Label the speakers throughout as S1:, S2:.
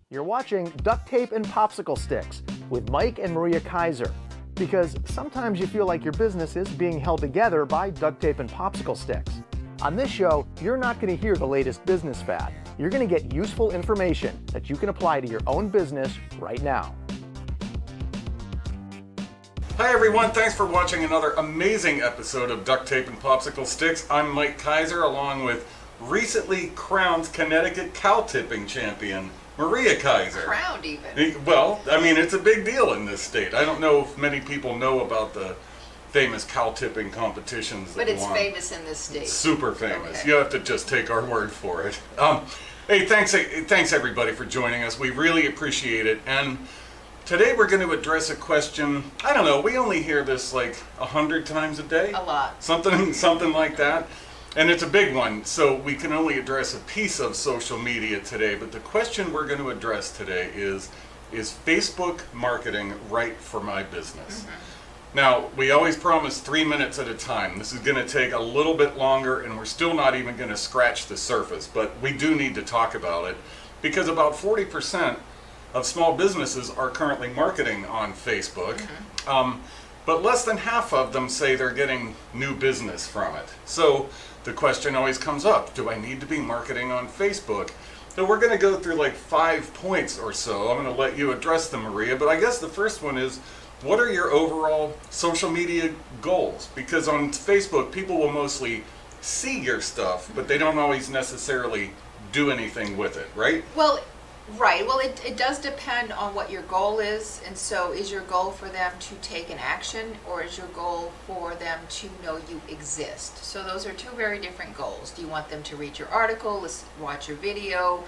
S1: You're watching Duct Tape and Popsicle Sticks with Mike and Maria Keiser. Because sometimes you feel like your business is being held together by duct tape and popsicle sticks. On this show, you're not going to hear the latest business fad. You're going to get useful information that you can apply to your own business right now.
S2: Hi everyone, thanks for watching another amazing episode of Duct Tape and Popsicle Sticks. I'm Mike Keiser, along with recently crowned Connecticut cow tipping champion, Maria Keiser.
S3: Crowned even.
S2: Well, I mean, it's a big deal in this state. I don't know if many people know about the famous cow tipping competitions.
S3: But it's famous in this state.
S2: Super famous.
S3: Okay.
S2: You have to just take our word for it. Hey, thanks everybody for joining us. We really appreciate it. And today we're going to address a question. I don't know. We only hear this like 100 times a day.
S3: A lot.
S2: Something like that. And it's a big one, so we can only address a piece of social media today. But the question we're going to address today is Facebook marketing right for my business? Mm-hmm. Now, we always promise 3 minutes at a time. This is going to take a little bit longer, and we're still not even going to scratch the surface. But we do need to talk about it, because about 40% of small businesses are currently marketing on Facebook. Mm-hmm. But less than half of them say they're getting new business from it. So the question always comes up, do I need to be marketing on Facebook? So we're going to go through like 5 points or so. I'm going to let you address them, Maria, but I guess the first one is, what are your overall social media goals? Because on Facebook, people will mostly see your stuff, but they don't always necessarily do anything with it, right?
S3: Well, right. Well, it does depend on what your goal is. And so is your goal for them to take an action, or is your goal for them to know you exist? So those are two very different goals. Do you want them to read your article, watch your video,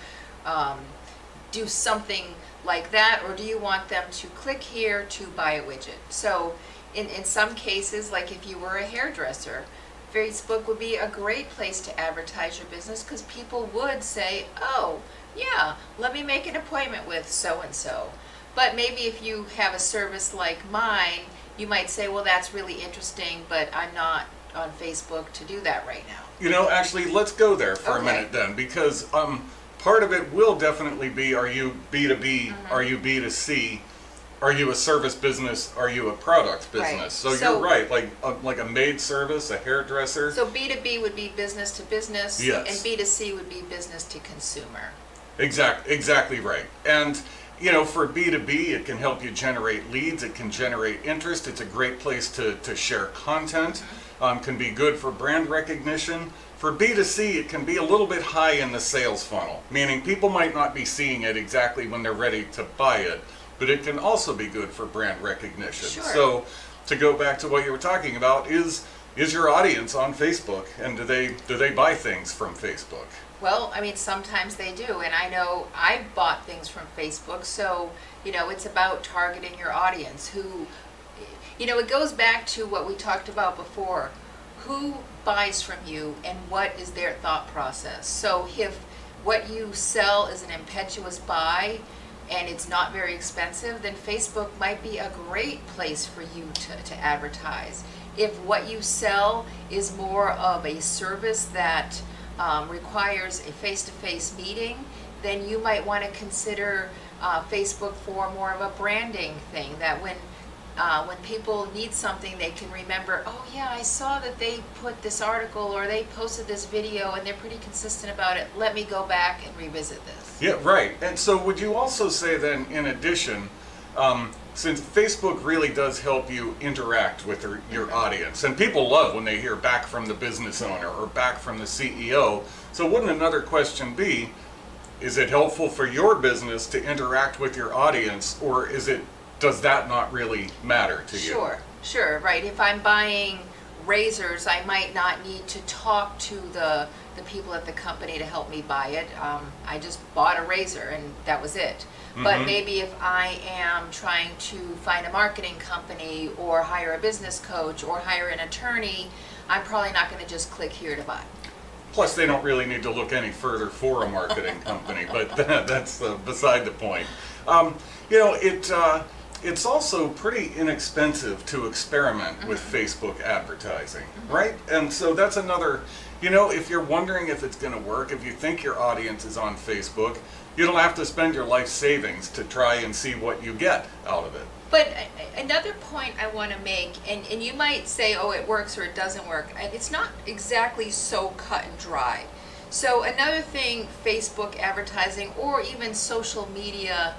S3: do something like that, or do you want them to click here to buy a widget? So in some cases, like if you were a hairdresser, Facebook would be a great place to advertise your business, because people would say, oh, yeah, let me make an appointment with so-and-so. But maybe if you have a service like mine, you might say, well, that's really interesting, but I'm not on Facebook to do that right now.
S2: You know, actually, let's go there for a minute then, because part of it will definitely be, are you B2B, mm-hmm. Are you B2C, are you a service business, are you a product business?
S3: Right.
S2: So you're right, like a maid service, a hairdresser.
S3: So B2B would be business to business,
S2: yes.
S3: And B2C would be business to consumer.
S2: Exactly right. And you know, for B2B, it can help you generate leads, it can generate interest, it's a great place to share content, mm-hmm. Can be good for brand recognition. For B2C, it can be a little bit high in the sales funnel, meaning people might not be seeing it exactly when they're ready to buy it, but it can also be good for brand recognition.
S3: Sure.
S2: So to go back to what you were talking about, is your audience on Facebook, and do they buy things from Facebook?
S3: Well, I mean, sometimes they do, and I know I've bought things from Facebook, so, you know, it's about targeting your audience who, you know, it goes back to what we talked about before. Who buys from you and what is their thought process? So if what you sell is an impetuous buy and it's not very expensive, then Facebook might be a great place for you to advertise. If what you sell is more of a service that requires a face-to-face meeting, then you might want to consider Facebook for more of a branding thing, that when people need something, they can remember, oh yeah, I saw that they put this article or they posted this video and they're pretty consistent about it. Let me go back and revisit this.
S2: Yeah, right. And so would you also say then, in addition, since Facebook really does help you interact with your audience, and people love when they hear back from the business owner or back from the CEO, so wouldn't another question be, is it helpful for your business to interact with your audience, or does that not really matter to you?
S3: Sure, right. If I'm buying razors, I might not need to talk to the people at the company to help me buy it. I just bought a razor and that was it. Mm-hmm. But maybe if I am trying to find a marketing company or hire a business coach or hire an attorney, I'm probably not going to just click here to buy.
S2: Plus, they don't really need to look any further for a marketing company, but that's beside the point. You know, it's also pretty inexpensive to experiment with Facebook advertising, right? And so that's another, you know, if you're wondering if it's going to work, if you think your audience is on Facebook, you don't have to spend your life savings to try and see what you get out of it.
S3: But another point I want to make, and you might say, oh, it works or it doesn't work, and it's not exactly so cut and dry. So another thing Facebook advertising or even social media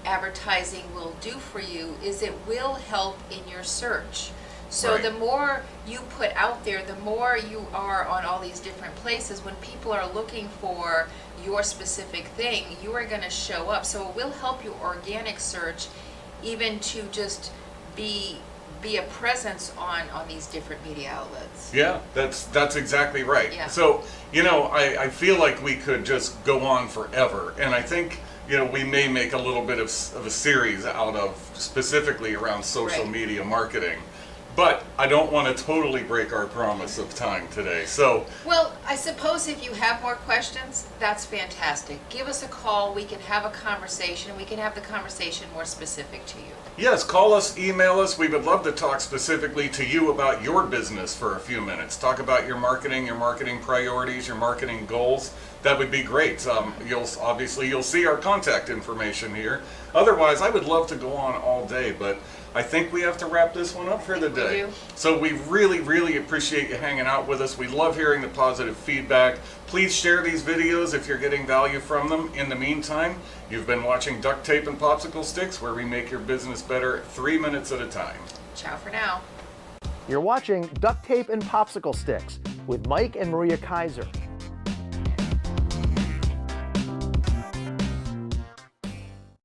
S3: advertising will do for you is it will help in your search. So
S2: Right.
S3: the more you put out there, the more you are on all these different places. When people are looking for your specific thing, you are going to show up. So it will help your organic search even to just be a presence on these different media outlets.
S2: Yeah, that's exactly right.
S3: Yeah.
S2: So, I feel like we could just go on forever. And I think, we may make a little bit of a series out of specifically around social
S3: Right.
S2: media marketing. But I don't want to totally break our promise of time today. So,
S3: Well, I suppose if you have more questions, that's fantastic. Give us a call. We can have a conversation, and we can have the conversation more specific to you.
S2: yes, call us, email us. We would love to talk specifically to you about your business for a few minutes. Talk about your marketing priorities, your marketing goals. That would be great. You'll see our contact information here. Otherwise, I would love to go on all day, but I think we have to wrap this one up for the
S3: think we
S2: day.
S3: do.
S2: So we really, really appreciate you hanging out with us. We love hearing the positive feedback. Please share these videos if you're getting value from them. In the meantime, you've been watching Duct Tape and Popsicle Sticks, where we make your business better 3 minutes at a time.
S3: Ciao for now.
S1: You're watching Duct Tape and Popsicle Sticks with Mike and Maria Keiser.